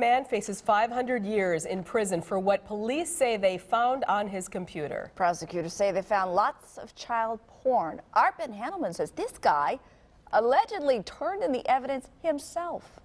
man faces 500 years in prison for what police say they found on his computer. Prosecutors say they found lots of child porn. Art Ben Handelman says this guy allegedly turned in the evidence himself.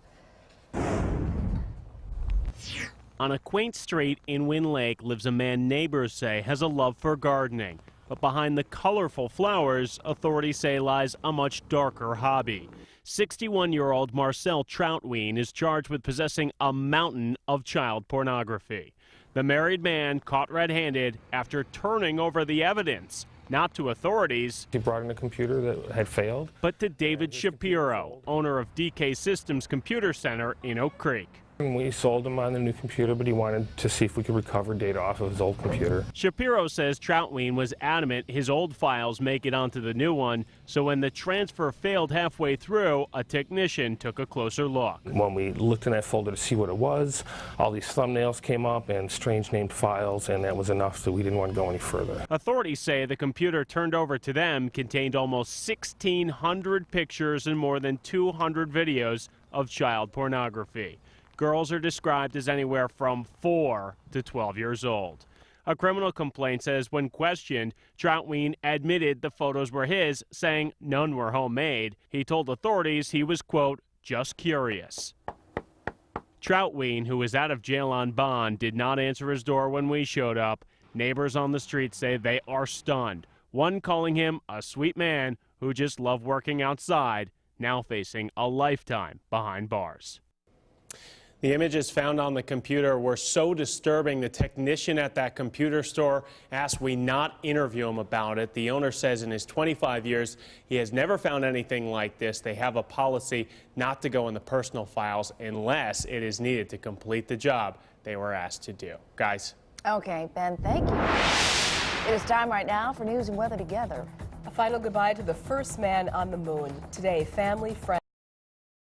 On a quaint street in Wynn Lake lives a man neighbors say has a love for gardening. But behind the colorful flowers, authorities say lies a much darker hobby. 61-year-old Marcel Troutween is charged with possessing a mountain of child pornography. The married man caught red-handed after turning over the evidence, not to authorities. He brought in a computer that had failed. But to David Shapiro, owner of DK Systems Computer Center in Oak Creek. We sold him on the new computer, but he wanted to see if we could recover data off of his old computer. Shapiro says Troutween was adamant his old files make it onto the new one, so when the transfer failed halfway through, a technician took a closer look. When we looked in that folder to see what it was, all these thumbnails came up and strange named files, and that was enough, so we didn't want to go any further. Authorities say the computer turned over to them contained almost 1,600 pictures and more than 200 videos of child pornography. Girls are described as anywhere from 4 to 12 years old. A criminal complaint says when questioned, Troutween admitted the photos were his, saying none were homemade. He told authorities he was, quote, just curious. Troutween, who is out of jail on bond, did not answer his door when we showed up. Neighbors on the street say they are stunned. One calling him a sweet man who just loved working outside, now facing a lifetime behind bars. The images found on the computer were so disturbing, the technician at that computer store asked we not interview him about it. The owner says in his 25 years, he has never found anything like this. They have a policy not to go in the personal files unless it is needed to complete the job they were asked to do. Guys. Okay, Ben, thank you. It is time right now for news and weather together. A final goodbye to the first man on the moon. Today, family, friends.